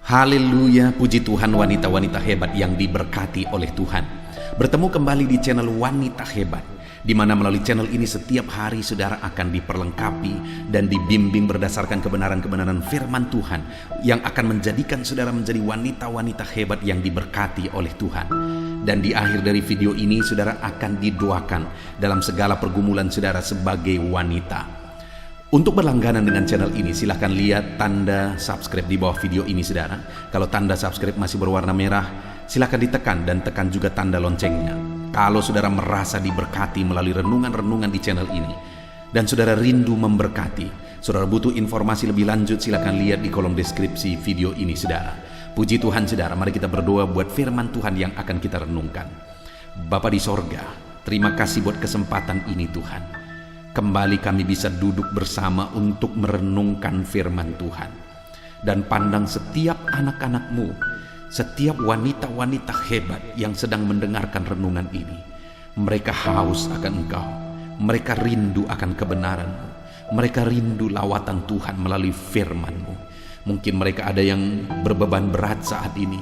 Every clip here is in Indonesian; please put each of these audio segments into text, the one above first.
Haleluya, puji Tuhan, wanita-wanita hebat yang diberkati oleh Tuhan. Bertemu kembali di channel Wanita Hebat, di mana melalui channel ini setiap hari saudara akan diperlengkapi dan dibimbing berdasarkan kebenaran-kebenaran firman Tuhan yang akan menjadikan saudara menjadi wanita-wanita hebat yang diberkati oleh Tuhan. Dan di akhir dari video ini saudara akan didoakan dalam segala pergumulan saudara sebagai wanita. Untuk berlangganan dengan channel ini, silahkan lihat tanda subscribe di bawah video ini saudara. Kalau tanda subscribe masih berwarna merah, silahkan ditekan dan tekan juga tanda loncengnya. Kalau saudara merasa diberkati melalui renungan-renungan di channel ini, dan saudara rindu memberkati, saudara butuh informasi lebih lanjut, silahkan lihat di kolom deskripsi video ini saudara. Puji Tuhan saudara, mari kita berdoa buat firman Tuhan yang akan kita renungkan. Bapa di sorga, terima kasih buat kesempatan ini Tuhan. Kembali kami bisa duduk bersama untuk merenungkan firman Tuhan. Dan pandang setiap anak-anak-Mu, setiap wanita-wanita hebat yang sedang mendengarkan renungan ini. Mereka haus akan Engkau, mereka rindu akan kebenaran-Mu, mereka rindu lawatan Tuhan melalui firman-Mu. Mungkin mereka ada yang berbeban berat saat ini,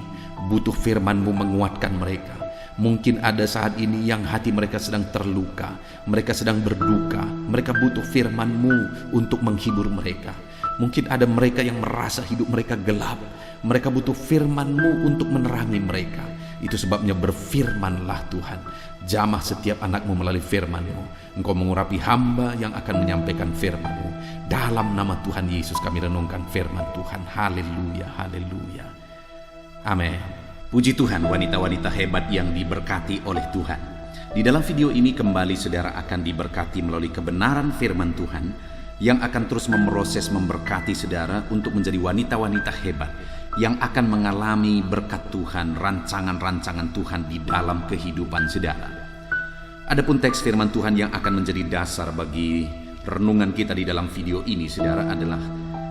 butuh firman-Mu menguatkan mereka. Mungkin ada saat ini yang hati mereka sedang terluka, mereka sedang berduka, mereka butuh firman-Mu untuk menghibur mereka. Mungkin ada mereka yang merasa hidup mereka gelap, mereka butuh firman-Mu untuk menerangi mereka. Itu sebabnya berfirmanlah Tuhan, jamah setiap anak-Mu melalui firman-Mu. Engkau mengurapi hamba yang akan menyampaikan firman-Mu. Dalam nama Tuhan Yesus kami renungkan firman Tuhan. Haleluya, haleluya. Amin. Puji Tuhan, wanita-wanita hebat yang diberkati oleh Tuhan. Di dalam video ini kembali saudara akan diberkati melalui kebenaran firman Tuhan yang akan terus memproses memberkati saudara untuk menjadi wanita-wanita hebat yang akan mengalami berkat Tuhan, rancangan-rancangan Tuhan di dalam kehidupan saudara. Adapun teks firman Tuhan yang akan menjadi dasar bagi renungan kita di dalam video ini saudara adalah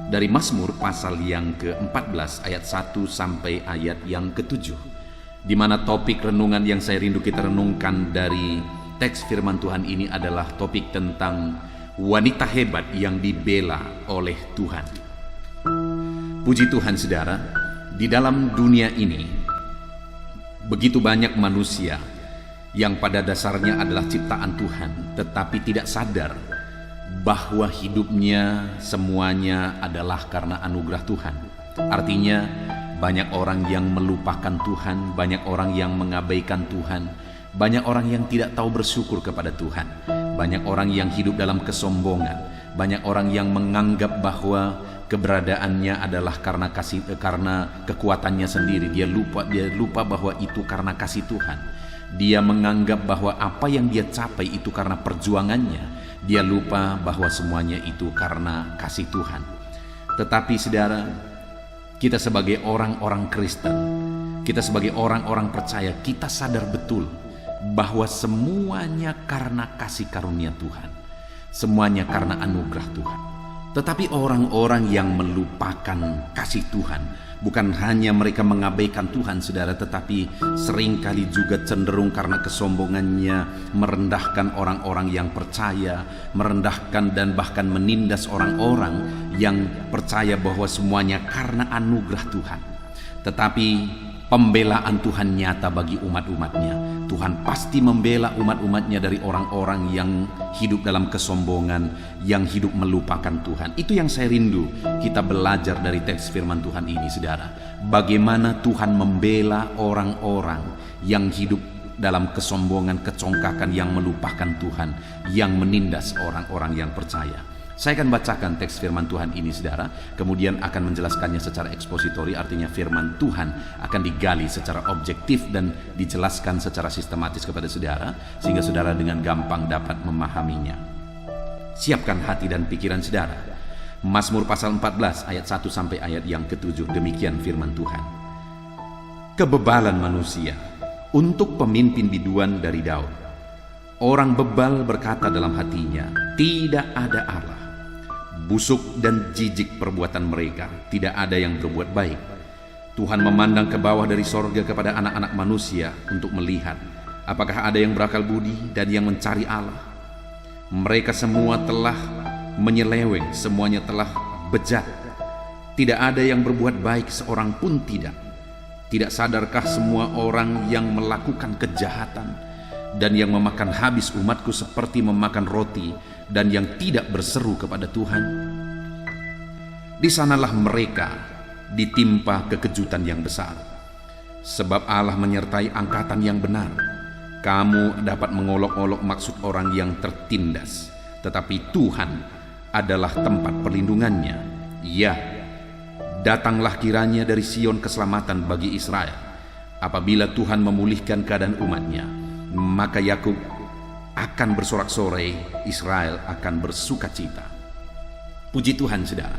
dari Mazmur pasal yang ke-14 ayat 1 sampai ayat yang ke-7, di mana topik renungan yang saya rindu kita renungkan dari teks firman Tuhan ini adalah topik tentang wanita hebat yang dibela oleh Tuhan. Puji Tuhan saudara, di dalam dunia ini begitu banyak manusia yang pada dasarnya adalah ciptaan Tuhan, tetapi tidak sadar bahwa hidupnya semuanya adalah karena anugerah Tuhan. Artinya banyak orang yang melupakan Tuhan, banyak orang yang mengabaikan Tuhan, banyak orang yang tidak tahu bersyukur kepada Tuhan, banyak orang yang hidup dalam kesombongan, banyak orang yang menganggap bahwa keberadaannya adalah karena kekuatannya sendiri. Dia lupa bahwa itu karena kasih Tuhan. Dia menganggap bahwa apa yang dia capai itu karena perjuangannya. Dia lupa bahwa semuanya itu karena kasih Tuhan. Tetapi saudara, kita sebagai orang-orang Kristen, kita sebagai orang-orang percaya, kita sadar betul bahwa semuanya karena kasih karunia Tuhan, semuanya karena anugerah Tuhan. Tetapi orang-orang yang melupakan kasih Tuhan, bukan hanya mereka mengabaikan Tuhan saudara, tetapi seringkali juga cenderung karena kesombongannya merendahkan orang-orang yang percaya, merendahkan dan bahkan menindas orang-orang yang percaya bahwa semuanya karena anugerah Tuhan. Tetapi pembelaan Tuhan nyata bagi umat-umatnya. Tuhan pasti membela umat-umatnya dari orang-orang yang hidup dalam kesombongan, yang hidup melupakan Tuhan. Itu yang saya rindu kita belajar dari teks firman Tuhan ini saudara. Bagaimana Tuhan membela orang-orang yang hidup dalam kesombongan, kecongkakan, yang melupakan Tuhan, yang menindas orang-orang yang percaya. Saya akan bacakan teks firman Tuhan ini saudara, kemudian akan menjelaskannya secara ekspositori, artinya firman Tuhan akan digali secara objektif dan dijelaskan secara sistematis kepada saudara, sehingga saudara dengan gampang dapat memahaminya. Siapkan hati dan pikiran saudara. Mazmur pasal 14 ayat 1 sampai ayat yang ke-7, demikian firman Tuhan. Kebebalan manusia untuk pemimpin biduan dari Daud. Orang bebal berkata dalam hatinya, tidak ada Allah. Busuk dan jijik perbuatan mereka, tidak ada yang berbuat baik. Tuhan memandang ke bawah dari sorga kepada anak-anak manusia untuk melihat apakah ada yang berakal budi dan yang mencari Allah. Mereka semua telah menyeleweng, semuanya telah bejat. Tidak ada yang berbuat baik seorang pun tidak. Tidak sadarkah semua orang yang melakukan kejahatan dan yang memakan habis umatku seperti memakan roti dan yang tidak berseru kepada Tuhan? Di sanalah mereka ditimpa kekejutan yang besar. Sebab Allah menyertai angkatan yang benar. Kamu dapat mengolok-olok maksud orang yang tertindas, tetapi Tuhan adalah tempat perlindungannya. Ya, datanglah kiranya dari Sion keselamatan bagi Israel. Apabila Tuhan memulihkan keadaan umatnya, maka Yakub akan bersorak-sorai, Israel akan bersukacita. Puji Tuhan, saudara.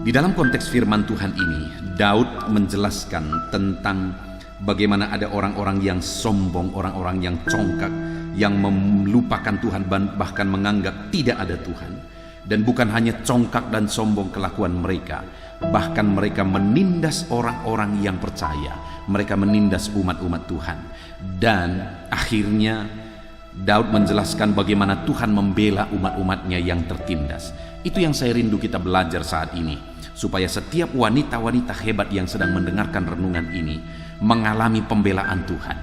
Di dalam konteks firman Tuhan ini, Daud menjelaskan tentang bagaimana ada orang-orang yang sombong, orang-orang yang congkak, yang melupakan Tuhan, bahkan menganggap tidak ada Tuhan. Dan bukan hanya congkak dan sombong kelakuan mereka, bahkan mereka menindas orang-orang yang percaya. Mereka menindas umat-umat Tuhan. Dan akhirnya Daud menjelaskan bagaimana Tuhan membela umat-umatnya yang tertindas. Itu yang saya rindu kita belajar saat ini, supaya setiap wanita-wanita hebat yang sedang mendengarkan renungan ini mengalami pembelaan Tuhan.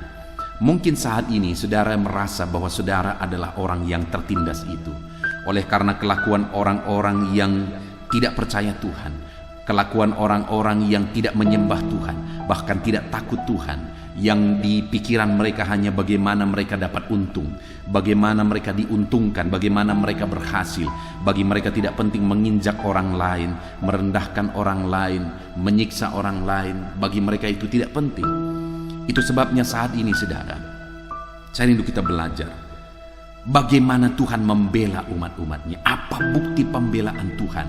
Mungkin saat ini saudara merasa bahwa saudara adalah orang yang tertindas itu, oleh karena kelakuan orang-orang yang tidak percaya Tuhan, kelakuan orang-orang yang tidak menyembah Tuhan, bahkan tidak takut Tuhan, yang di pikiran mereka hanya bagaimana mereka dapat untung, bagaimana mereka diuntungkan, bagaimana mereka berhasil. Bagi mereka tidak penting menginjak orang lain, merendahkan orang lain, menyiksa orang lain. Bagi mereka itu tidak penting. Itu sebabnya saat ini saudara, saya rindu kita belajar bagaimana Tuhan membela umat-umatnya. Apa bukti pembelaan Tuhan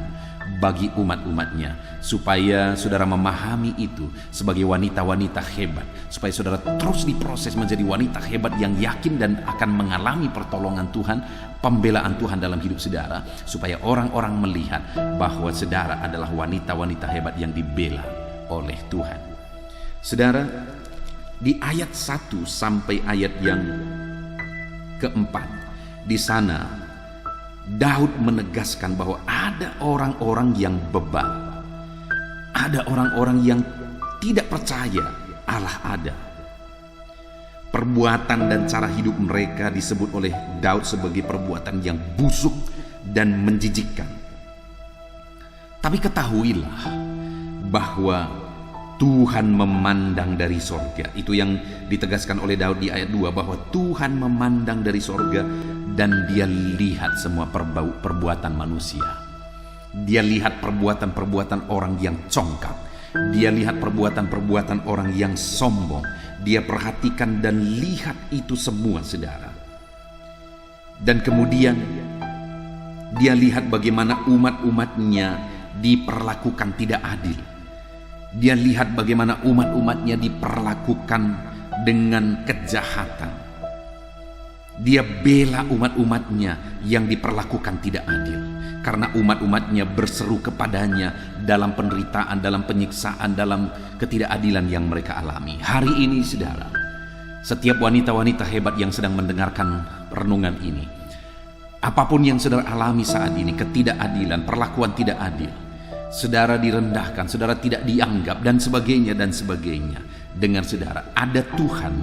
bagi umat-umatnya, supaya saudara memahami itu sebagai wanita-wanita hebat, supaya saudara terus diproses menjadi wanita hebat yang yakin dan akan mengalami pertolongan Tuhan, pembelaan Tuhan dalam hidup saudara, supaya orang-orang melihat bahwa saudara adalah wanita-wanita hebat yang dibela oleh Tuhan. Saudara, di ayat 1 sampai ayat yang keempat, di sana Daud menegaskan bahwa ada orang-orang yang bebal, ada orang-orang yang tidak percaya Allah ada. Perbuatan dan cara hidup mereka disebut oleh Daud sebagai perbuatan yang busuk dan menjijikkan. Tapi ketahuilah bahwa Tuhan memandang dari sorga. Itu yang ditegaskan oleh Daud di ayat 2, bahwa Tuhan memandang dari sorga dan dia lihat semua perbuatan manusia. Dia lihat perbuatan-perbuatan orang yang congkak. Dia lihat perbuatan-perbuatan orang yang sombong. Dia perhatikan dan lihat itu semua, saudara. Dan kemudian dia lihat bagaimana umat-umatnya diperlakukan tidak adil. Dia lihat bagaimana umat-umatnya diperlakukan dengan kejahatan. Dia bela umat-umatnya yang diperlakukan tidak adil, karena umat-umatnya berseru kepadanya dalam penderitaan, dalam penyiksaan, dalam ketidakadilan yang mereka alami. Hari ini saudara, setiap wanita-wanita hebat yang sedang mendengarkan renungan ini, apapun yang saudara alami saat ini, ketidakadilan, perlakuan tidak adil, saudara direndahkan, saudara tidak dianggap, dan sebagainya dan sebagainya. Dengar saudara, ada Tuhan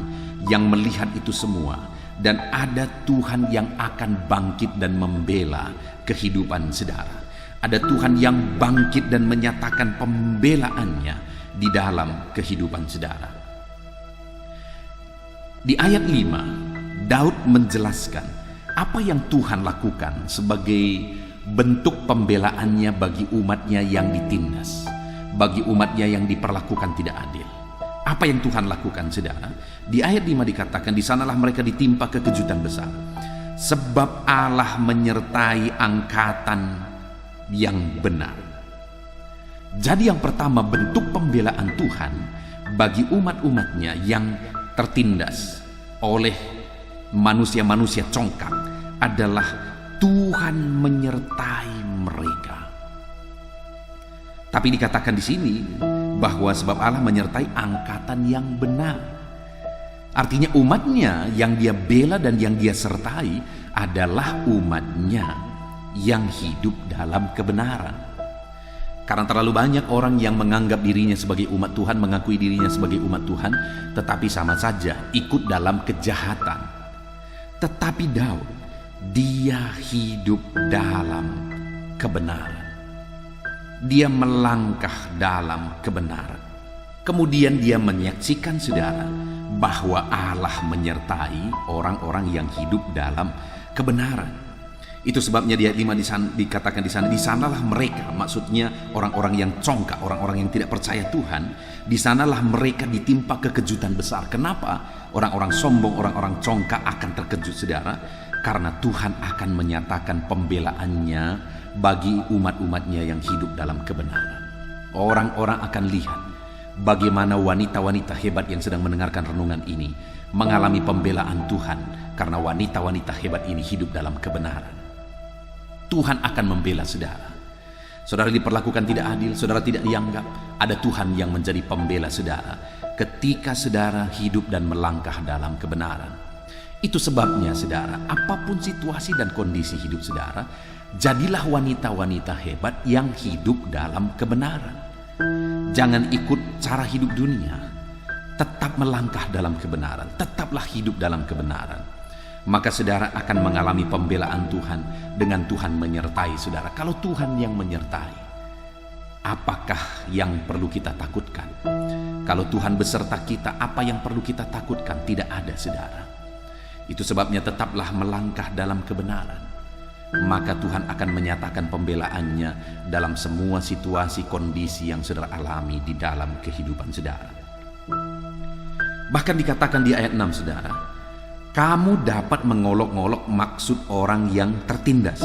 yang melihat itu semua, dan ada Tuhan yang akan bangkit dan membela kehidupan saudara. Ada Tuhan yang bangkit dan menyatakan pembelaannya di dalam kehidupan saudara. Di ayat 5, Daud menjelaskan apa yang Tuhan lakukan sebagai bentuk pembelaannya bagi umatnya yang ditindas, bagi umatnya yang diperlakukan tidak adil. Apa yang Tuhan lakukan, saudara? Di ayat 5 dikatakan, di sanalah mereka ditimpa kekejutan besar, sebab Allah menyertai angkatan yang benar. Jadi yang pertama, bentuk pembelaan Tuhan bagi umat-umatnya yang tertindas oleh manusia-manusia congkak adalah Tuhan menyertai mereka. Tapi dikatakan di sini bahwa sebab Allah menyertai angkatan yang benar. Artinya umatnya yang dia bela dan yang dia sertai adalah umatnya yang hidup dalam kebenaran. Karena terlalu banyak orang yang menganggap dirinya sebagai umat Tuhan, mengakui dirinya sebagai umat Tuhan, tetapi sama saja ikut dalam kejahatan. Tetapi Daud, dia hidup dalam kebenaran. Dia melangkah dalam kebenaran. Kemudian dia menyaksikan, saudara, bahwa Allah menyertai orang-orang yang hidup dalam kebenaran. Itu sebabnya di ayat 5 dikatakan di sana, di sanalah mereka, maksudnya orang-orang yang congkak, orang-orang yang tidak percaya Tuhan, di sanalah mereka ditimpa kekejutan besar. Kenapa? Orang-orang sombong, orang-orang congkak akan terkejut, saudara, karena Tuhan akan menyatakan pembelaannya bagi umat-umatnya yang hidup dalam kebenaran. Orang-orang akan lihat bagaimana wanita-wanita hebat yang sedang mendengarkan renungan ini mengalami pembelaan Tuhan, karena wanita-wanita hebat ini hidup dalam kebenaran. Tuhan akan membela saudara. Saudara diperlakukan tidak adil, saudara tidak dianggap, ada Tuhan yang menjadi pembela saudara ketika saudara hidup dan melangkah dalam kebenaran. Itu sebabnya, saudara, apapun situasi dan kondisi hidup saudara, jadilah wanita-wanita hebat yang hidup dalam kebenaran. Jangan ikut cara hidup dunia, tetap melangkah dalam kebenaran, tetaplah hidup dalam kebenaran. Maka saudara akan mengalami pembelaan Tuhan dengan Tuhan menyertai saudara. Kalau Tuhan yang menyertai, apakah yang perlu kita takutkan? Kalau Tuhan beserta kita, apa yang perlu kita takutkan? Tidak ada, saudara. Itu sebabnya tetaplah melangkah dalam kebenaran. Maka Tuhan akan menyatakan pembelaannya dalam semua situasi kondisi yang saudara alami di dalam kehidupan saudara. Bahkan dikatakan di ayat 6, saudara, kamu dapat mengolok-ngolok maksud orang yang tertindas,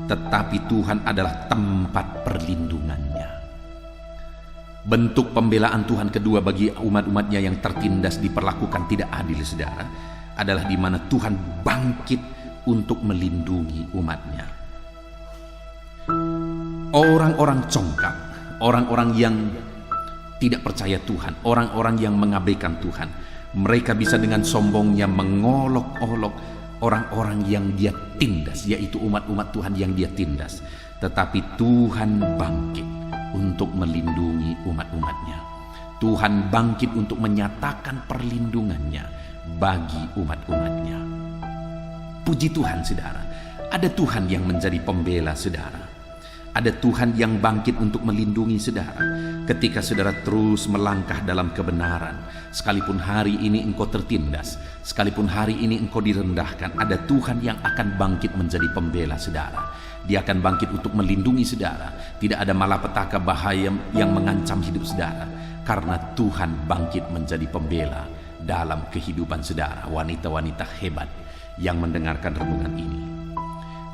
tetapi Tuhan adalah tempat perlindungannya. Bentuk pembelaan Tuhan kedua bagi umat-umatnya yang tertindas diperlakukan tidak adil, saudara, adalah di mana Tuhan bangkit untuk melindungi umatnya. Orang-orang congkak, orang-orang yang tidak percaya Tuhan, orang-orang yang mengabaikan Tuhan, mereka bisa dengan sombongnya mengolok-olok orang-orang yang dia tindas, yaitu umat-umat Tuhan yang dia tindas. Tetapi Tuhan bangkit untuk melindungi umat-umatnya. Tuhan bangkit untuk menyatakan perlindungannya bagi umat-umatnya. Puji Tuhan, saudara, ada Tuhan yang menjadi pembela saudara. Ada Tuhan yang bangkit untuk melindungi saudara ketika saudara terus melangkah dalam kebenaran. Sekalipun hari ini engkau tertindas, sekalipun hari ini engkau direndahkan, ada Tuhan yang akan bangkit menjadi pembela saudara. Dia akan bangkit untuk melindungi saudara. Tidak ada malapetaka bahaya yang mengancam hidup saudara, karena Tuhan bangkit menjadi pembela dalam kehidupan saudara, wanita-wanita hebat yang mendengarkan renungan ini.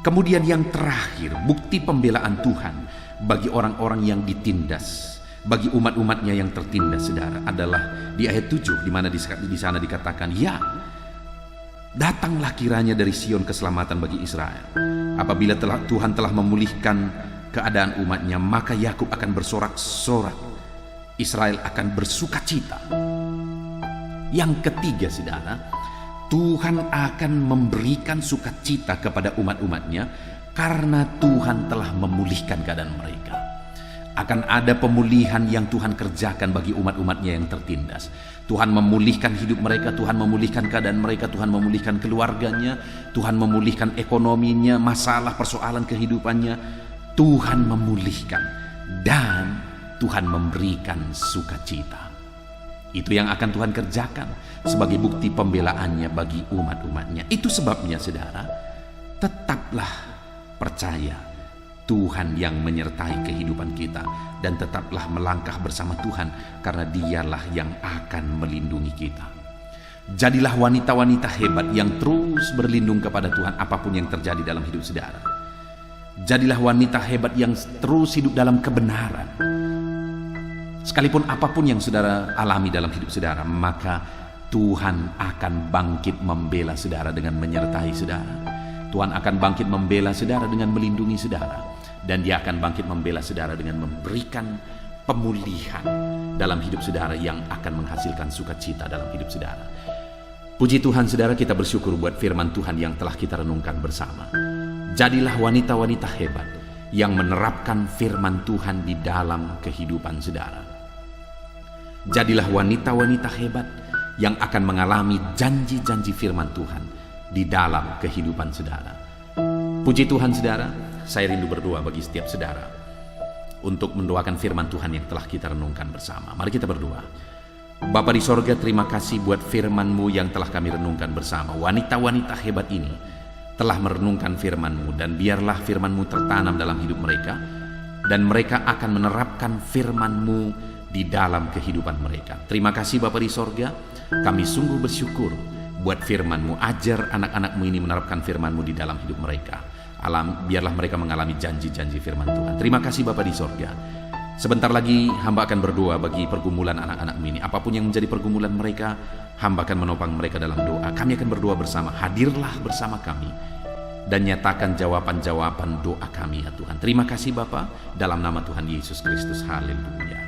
Kemudian yang terakhir, bukti pembelaan Tuhan bagi orang-orang yang ditindas, bagi umat-umatnya yang tertindas, saudara, adalah di ayat 7, di mana di sana dikatakan, ya, datanglah kiranya dari Sion keselamatan bagi Israel. Apabila Tuhan telah memulihkan keadaan umatnya, maka Yakub akan bersorak-sorak, Israel akan bersukacita. Yang ketiga, saudara, Tuhan akan memberikan sukacita kepada umat-umatnya karena Tuhan telah memulihkan keadaan mereka. Akan ada pemulihan yang Tuhan kerjakan bagi umat-umatnya yang tertindas. Tuhan memulihkan hidup mereka, Tuhan memulihkan keadaan mereka, Tuhan memulihkan keluarganya, Tuhan memulihkan ekonominya, masalah persoalan kehidupannya. Tuhan memulihkan dan Tuhan memberikan sukacita. Itu yang akan Tuhan kerjakan sebagai bukti pembelaannya bagi umat-umatnya. Itu sebabnya, saudara, tetaplah percaya Tuhan yang menyertai kehidupan kita, dan tetaplah melangkah bersama Tuhan karena Dialah yang akan melindungi kita. Jadilah wanita-wanita hebat yang terus berlindung kepada Tuhan apapun yang terjadi dalam hidup saudara. Jadilah wanita hebat yang terus hidup dalam kebenaran. Sekalipun apapun yang saudara alami dalam hidup saudara, maka Tuhan akan bangkit membela saudara dengan menyertai saudara. Tuhan akan bangkit membela saudara dengan melindungi saudara. Dan Dia akan bangkit membela saudara dengan memberikan pemulihan dalam hidup saudara yang akan menghasilkan sukacita dalam hidup saudara. Puji Tuhan, saudara, kita bersyukur buat firman Tuhan yang telah kita renungkan bersama. Jadilah wanita-wanita hebat yang menerapkan firman Tuhan di dalam kehidupan saudara. Jadilah wanita-wanita hebat yang akan mengalami janji-janji firman Tuhan di dalam kehidupan saudara. Puji Tuhan saudara, saya rindu berdoa bagi setiap saudara untuk mendoakan firman Tuhan yang telah kita renungkan bersama. Mari kita berdoa. Bapa di sorga, terima kasih buat firman-Mu yang telah kami renungkan bersama. Wanita-wanita hebat ini telah merenungkan firman-Mu, dan biarlah firman-Mu tertanam dalam hidup mereka, dan mereka akan menerapkan firman-Mu di dalam kehidupan mereka. Terima kasih Bapa di sorga, kami sungguh bersyukur buat firman-Mu. Ajar anak-anak-Mu ini menerapkan firman-Mu di dalam hidup mereka. Biarlah mereka mengalami janji-janji firman Tuhan. Terima kasih Bapa di sorga. Sebentar lagi hamba akan berdoa bagi pergumulan anak-anak ini. Apapun yang menjadi pergumulan mereka, hamba akan menopang mereka dalam doa. Kami akan berdoa bersama. Hadirlah bersama kami dan nyatakan jawaban-jawaban doa kami ya Tuhan. Terima kasih Bapa, dalam nama Tuhan Yesus Kristus. Haleluya.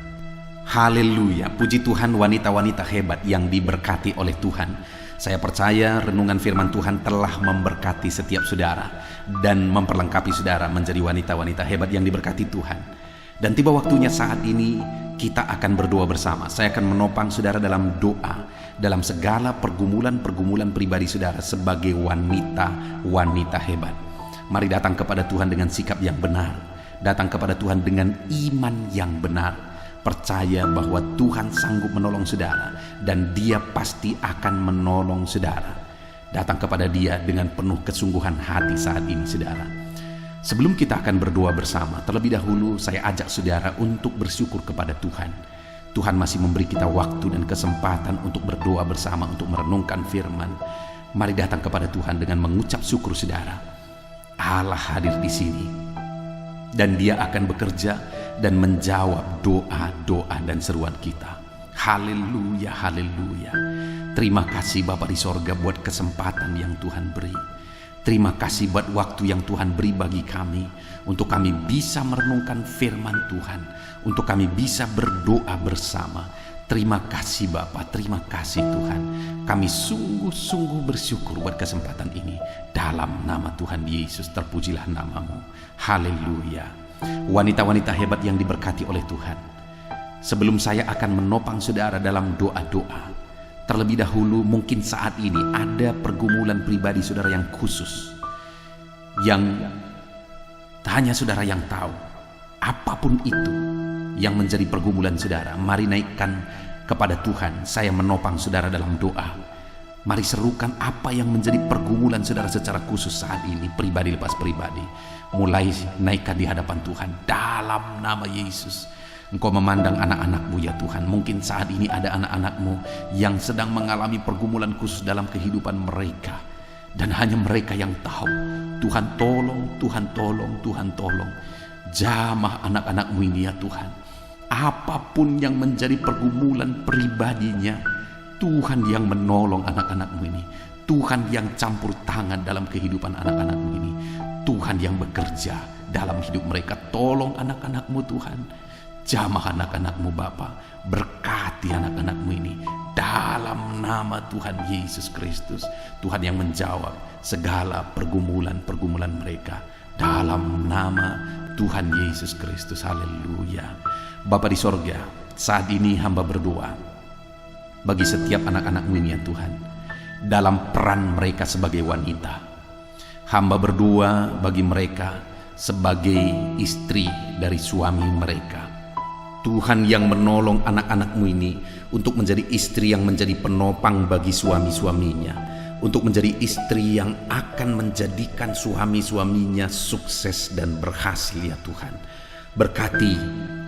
Haleluya. Puji Tuhan, wanita-wanita hebat yang diberkati oleh Tuhan. Saya percaya renungan firman Tuhan telah memberkati setiap saudara dan memperlengkapi saudara menjadi wanita-wanita hebat yang diberkati Tuhan. Dan tiba waktunya saat ini kita akan berdoa bersama. Saya akan menopang saudara dalam doa, dalam segala pergumulan-pergumulan pribadi saudara sebagai wanita-wanita hebat. Mari datang kepada Tuhan dengan sikap yang benar, datang kepada Tuhan dengan iman yang benar. Percaya bahwa Tuhan sanggup menolong saudara, dan Dia pasti akan menolong saudara. Datang kepada Dia dengan penuh kesungguhan hati saat ini saudara. Sebelum kita akan berdoa bersama, terlebih dahulu saya ajak saudara untuk bersyukur kepada Tuhan. Tuhan masih memberi kita waktu dan kesempatan untuk berdoa bersama, untuk merenungkan firman. Mari datang kepada Tuhan dengan mengucap syukur saudara. Allah hadir di sini, dan Dia akan bekerja dan menjawab doa-doa dan seruan kita. Haleluya, haleluya. Terima kasih Bapa di sorga buat kesempatan yang Tuhan beri. Terima kasih buat waktu yang Tuhan beri bagi kami, untuk kami bisa merenungkan firman Tuhan, untuk kami bisa berdoa bersama. Terima kasih Bapa, terima kasih Tuhan. Kami sungguh-sungguh bersyukur buat kesempatan ini. Dalam nama Tuhan Yesus, terpujilah nama-Mu. Haleluya. Wanita-wanita hebat yang diberkati oleh Tuhan, sebelum saya akan menopang saudara dalam doa-doa, terlebih dahulu mungkin saat ini ada pergumulan pribadi saudara yang khusus, yang hanya saudara yang tahu. Apapun itu yang menjadi pergumulan saudara, mari naikkan kepada Tuhan. Saya menopang saudara dalam doa. Mari serukan apa yang menjadi pergumulan saudara secara khusus saat ini, pribadi lepas pribadi. Mulai naikkan di hadapan Tuhan dalam nama Yesus. Engkau memandang anak-anak-Mu ya Tuhan. Mungkin saat ini ada anak-anak-Mu yang sedang mengalami pergumulan khusus dalam kehidupan mereka, dan hanya mereka yang tahu. Tuhan tolong, Tuhan tolong, Tuhan tolong. Jamah anak-anak-Mu ini ya Tuhan. Apapun yang menjadi pergumulan pribadinya, Tuhan yang menolong anak-anak-Mu ini. Tuhan yang campur tangan dalam kehidupan anak-anak-Mu ini. Tuhan yang bekerja dalam hidup mereka. Tolong anak-anak-Mu Tuhan. Jamah anak-anak-Mu Bapa. Berkati anak-anak-Mu ini dalam nama Tuhan Yesus Kristus. Tuhan yang menjawab segala pergumulan-pergumulan mereka dalam nama Tuhan Yesus Kristus. Haleluya. Bapa di sorga, saat ini hamba berdoa bagi setiap anak-anak-Mu ini ya Tuhan, dalam peran mereka sebagai wanita. Hamba berdoa bagi mereka sebagai istri dari suami mereka. Tuhan yang menolong anak-anak-Mu ini untuk menjadi istri yang menjadi penopang bagi suami-suaminya, untuk menjadi istri yang akan menjadikan suami-suaminya sukses dan berhasil ya Tuhan. Berkati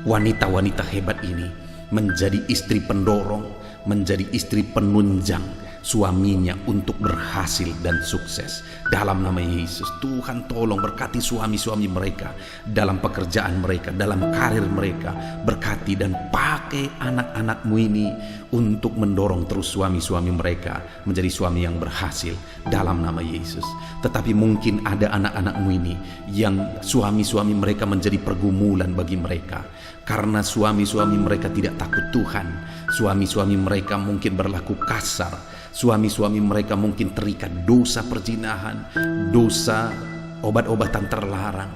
wanita-wanita hebat ini menjadi istri pendorong, menjadi istri penunjang suaminya untuk berhasil dan sukses. Dalam nama Yesus, Tuhan tolong berkati suami-suami mereka dalam pekerjaan mereka, dalam karir mereka. Berkati dan pakai anak-anak-Mu ini untuk mendorong terus suami-suami mereka menjadi suami yang berhasil dalam nama Yesus. Tetapi mungkin ada anak-anak-Mu ini yang suami-suami mereka menjadi pergumulan bagi mereka, karena suami-suami mereka tidak takut Tuhan. Suami-suami mereka mungkin berlaku kasar. Suami-suami mereka mungkin terikat dosa perzinahan, dosa obat-obatan terlarang.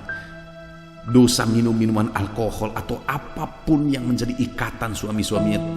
dosa minum minuman alkohol atau apapun yang menjadi ikatan suami-suaminya.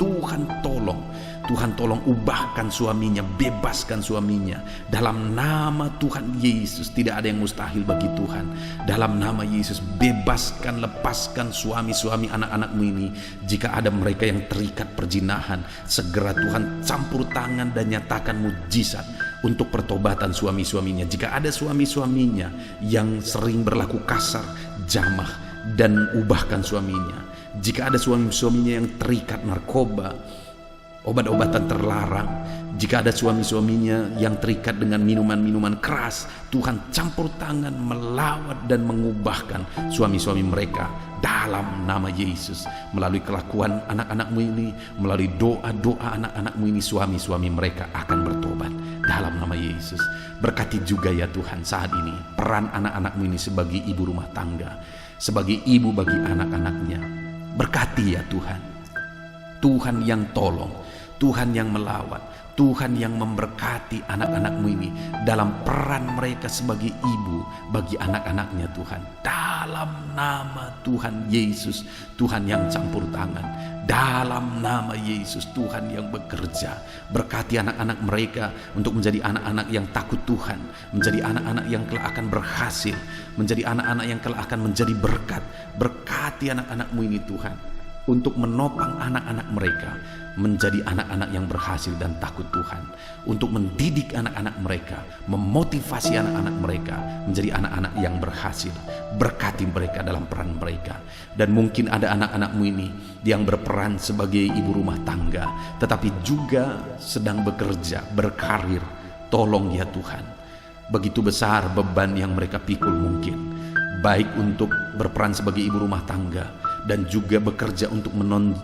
Tuhan tolong ubahkan suaminya, bebaskan suaminya dalam nama Tuhan Yesus. Tidak ada yang mustahil bagi Tuhan. Dalam nama Yesus, bebaskan, lepaskan suami-suami anak-anakmu ini. Jika ada mereka yang terikat perzinahan, segera Tuhan campur tangan dan nyatakan mujizat untuk pertobatan suami-suaminya. Jika ada suami-suaminya yang sering berlaku kasar, jamah, dan ubahkan suaminya. Jika ada suami-suaminya yang terikat narkoba, obat-obatan terlarang, jika ada suami-suaminya yang terikat dengan minuman-minuman keras, Tuhan campur tangan, melawat dan mengubahkan suami-suami mereka dalam nama Yesus. Melalui kelakuan anak-anakmu ini, melalui doa-doa anak-anakmu ini, suami-suami mereka akan bertobat dalam nama Yesus. Berkati juga ya Tuhan saat ini peran anak-anakmu ini sebagai ibu rumah tangga, sebagai ibu bagi anak-anaknya. Berkati ya Tuhan, Tuhan yang tolong, Tuhan yang melawat, Tuhan yang memberkati anak-anakmu ini dalam peran mereka sebagai ibu bagi anak-anaknya Tuhan. Dalam nama Tuhan Yesus, Tuhan yang campur tangan. Dalam nama Yesus, Tuhan yang bekerja. Berkati anak-anak mereka untuk menjadi anak-anak yang takut Tuhan, menjadi anak-anak yang kelak akan berhasil, menjadi anak-anak yang kelak akan menjadi berkat. Berkati anak-anakmu ini Tuhan, untuk menopang anak-anak mereka menjadi anak-anak yang berhasil dan takut Tuhan, untuk mendidik anak-anak mereka, memotivasi anak-anak mereka menjadi anak-anak yang berhasil. Berkati mereka dalam peran mereka. Dan mungkin ada anak-anakmu ini yang berperan sebagai ibu rumah tangga, tetapi juga sedang bekerja, berkarir. Tolong ya Tuhan, begitu besar beban yang mereka pikul mungkin, baik untuk berperan sebagai ibu rumah tangga dan juga bekerja untuk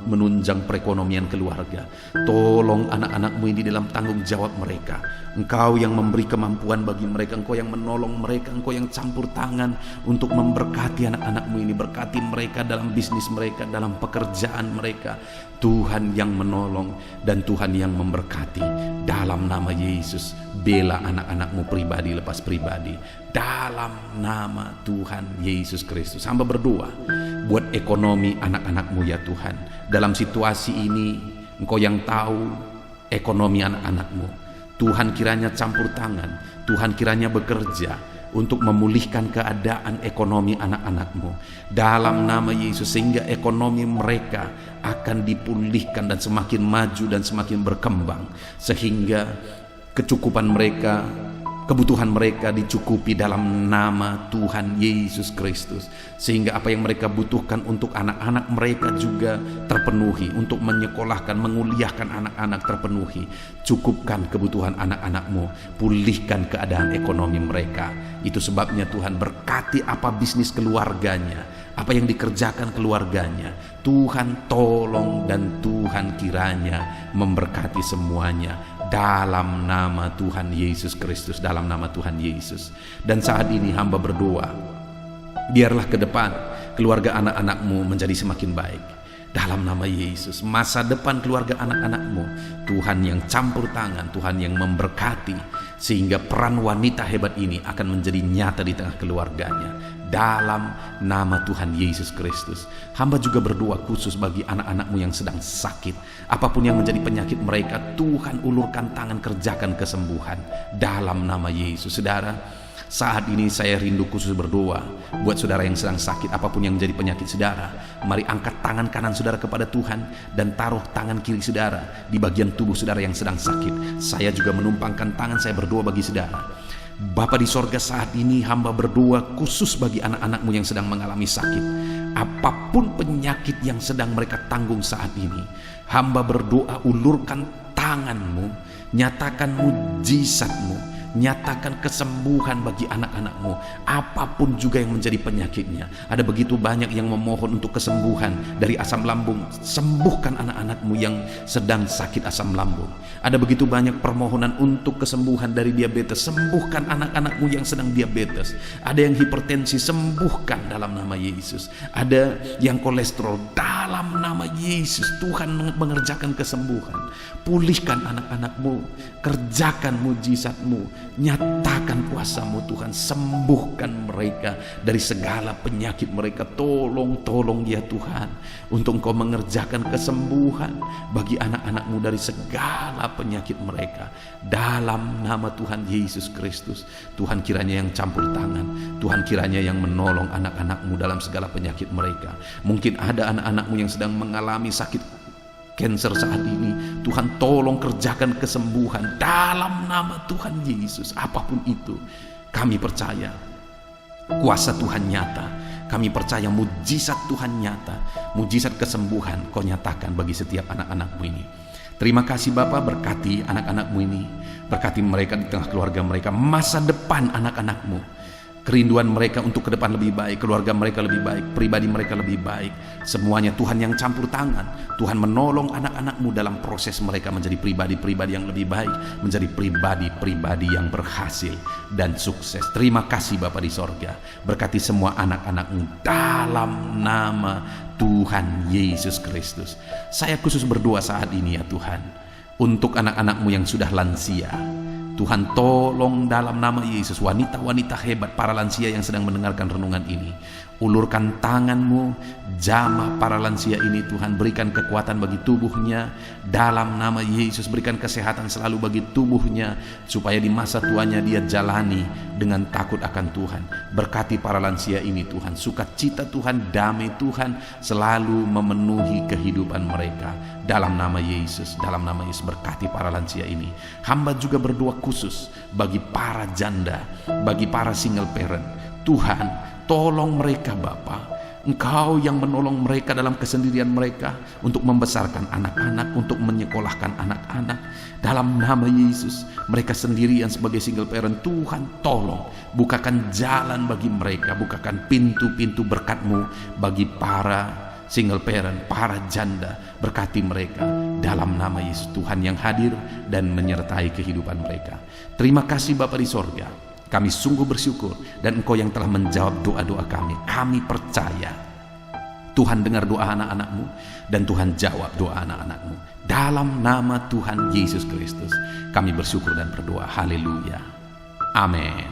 menunjang perekonomian keluarga. Tolong anak-anakmu ini dalam tanggung jawab mereka. Engkau yang memberi kemampuan bagi mereka, Engkau yang menolong mereka, Engkau yang campur tangan untuk memberkati anak-anakmu ini. Berkati mereka dalam bisnis mereka, dalam pekerjaan mereka. Tuhan yang menolong dan Tuhan yang memberkati. Dalam nama Yesus, bela anak-anakmu pribadi lepas pribadi. Dalam nama Tuhan Yesus Kristus, hamba berdoa buat ekonomi anak-anakmu ya Tuhan. Dalam situasi ini, Engkau yang tahu ekonomi anak-anakmu. Tuhan kiranya campur tangan, Tuhan kiranya bekerja untuk memulihkan keadaan ekonomi anak-anakmu dalam nama Yesus, sehingga ekonomi mereka akan dipulihkan dan semakin maju dan semakin berkembang, sehingga kecukupan mereka, kebutuhan mereka dicukupi dalam nama Tuhan Yesus Kristus, sehingga apa yang mereka butuhkan untuk anak-anak mereka juga terpenuhi, untuk menyekolahkan, menguliahkan anak-anak terpenuhi. Cukupkan kebutuhan anak-anakmu, pulihkan keadaan ekonomi mereka. Itu sebabnya Tuhan berkati apa bisnis keluarganya, apa yang dikerjakan keluarganya. Tuhan tolong dan Tuhan kiranya memberkati semuanya dalam nama Tuhan Yesus Kristus, dalam nama Tuhan Yesus. Dan saat ini hamba berdoa, biarlah ke depan keluarga anak-anakmu menjadi semakin baik dalam nama Yesus. Masa depan keluarga anak-anakmu, Tuhan yang campur tangan, Tuhan yang memberkati, sehingga peran wanita hebat ini akan menjadi nyata di tengah keluarganya dalam nama Tuhan Yesus Kristus. Hamba juga berdoa khusus bagi anak-anakmu yang sedang sakit, apapun yang menjadi penyakit mereka, Tuhan ulurkan tangan, kerjakan kesembuhan dalam nama Yesus. Saudara, saat ini saya rindu khusus berdoa buat saudara yang sedang sakit, apapun yang menjadi penyakit saudara. Mari angkat tangan kanan saudara kepada Tuhan dan taruh tangan kiri saudara di bagian tubuh saudara yang sedang sakit. Saya juga menumpangkan tangan saya berdoa bagi saudara. Bapa di sorga, saat ini hamba berdoa khusus bagi anak-anakmu yang sedang mengalami sakit. Apapun penyakit yang sedang mereka tanggung saat ini, hamba berdoa ulurkan tanganmu, nyatakan mujizatmu, nyatakan kesembuhan bagi anak-anakmu, apapun juga yang menjadi penyakitnya. Ada begitu banyak yang memohon untuk kesembuhan dari asam lambung. Sembuhkan anak-anakmu yang sedang sakit asam lambung. Ada begitu banyak permohonan untuk kesembuhan dari diabetes. Sembuhkan anak-anakmu yang sedang diabetes. Ada yang hipertensi, sembuhkan dalam nama Yesus. Ada yang kolesterol, dalam nama Yesus Tuhan mengerjakan kesembuhan. Pulihkan anak-anakmu, kerjakan mujizatmu nyatakan kuasa-Mu Tuhan, sembuhkan mereka dari segala penyakit mereka. Tolong ya Tuhan, untuk Engkau mengerjakan kesembuhan bagi anak-anak-Mu dari segala penyakit mereka. Dalam nama Tuhan Yesus Kristus, Tuhan kiranya yang campur tangan, Tuhan kiranya yang menolong anak-anak-Mu dalam segala penyakit mereka. Mungkin ada anak-anak-Mu yang sedang mengalami sakit cancer saat ini, Tuhan tolong kerjakan kesembuhan dalam nama Tuhan Yesus. Apapun itu, kami percaya kuasa Tuhan nyata, kami percaya mujizat Tuhan nyata, mujizat kesembuhan Kau nyatakan bagi setiap anak-anak-Mu ini. Terima kasih Bapa, berkati anak-anak-Mu ini, berkati mereka di tengah keluarga mereka, masa depan anak-anak-Mu, kerinduan mereka untuk ke depan lebih baik, keluarga mereka lebih baik, pribadi mereka lebih baik. Semuanya Tuhan yang campur tangan. Tuhan menolong anak-anak-Mu dalam proses mereka menjadi pribadi-pribadi yang lebih baik, menjadi pribadi-pribadi yang berhasil dan sukses. Terima kasih Bapa di sorga. Berkati semua anak-anak-Mu dalam nama Tuhan Yesus Kristus. Saya khusus berdoa saat ini ya Tuhan, untuk anak-anak-Mu yang sudah lansia. Tuhan tolong dalam nama Yesus, wanita-wanita hebat, para lansia yang sedang mendengarkan renungan ini, ulurkan tangan-Mu, jamah para lansia ini Tuhan, berikan kekuatan bagi tubuhnya, dalam nama Yesus berikan kesehatan selalu bagi tubuhnya, supaya di masa tuanya dia jalani dengan takut akan Tuhan. Berkati para lansia ini Tuhan, sukacita Tuhan, damai Tuhan selalu memenuhi kehidupan mereka. Dalam nama Yesus, dalam nama Yesus berkati para lansia ini. Hamba juga berdoa khusus bagi para janda, bagi para single parent. Tuhan, tolong mereka Bapa. Engkau yang menolong mereka dalam kesendirian mereka untuk membesarkan anak-anak, untuk menyekolahkan anak-anak. Dalam nama Yesus, mereka sendirian sebagai single parent, Tuhan tolong bukakan jalan bagi mereka, bukakan pintu-pintu berkat-Mu bagi para single parent, para janda. Berkati mereka dalam nama Yesus, Tuhan yang hadir dan menyertai kehidupan mereka. Terima kasih Bapa di sorga, kami sungguh bersyukur, dan Engkau yang telah menjawab doa-doa kami. Kami percaya Tuhan dengar doa anak-anak-Mu, dan Tuhan jawab doa anak-anak-Mu. Dalam nama Tuhan Yesus Kristus kami bersyukur dan berdoa. Haleluya, amin.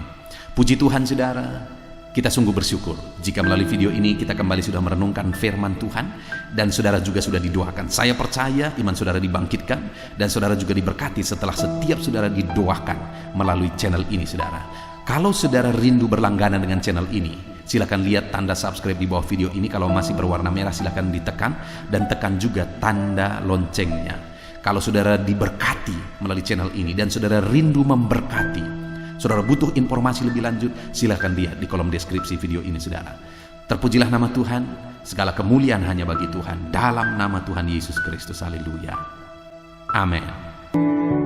Puji Tuhan saudara. Kita sungguh bersyukur jika melalui video ini kita kembali sudah merenungkan firman Tuhan, dan saudara juga sudah didoakan. Saya percaya iman saudara dibangkitkan, dan saudara juga diberkati setelah setiap saudara didoakan melalui channel ini saudara. Kalau saudara rindu berlangganan dengan channel ini, silakan lihat tanda subscribe di bawah video ini. Kalau masih berwarna merah silakan ditekan, dan tekan juga tanda loncengnya. Kalau saudara diberkati melalui channel ini dan saudara rindu memberkati, saudara butuh informasi lebih lanjut, silahkan lihat di kolom deskripsi video ini saudara. Terpujilah nama Tuhan, segala kemuliaan hanya bagi Tuhan. Dalam nama Tuhan Yesus Kristus, haleluya, amin.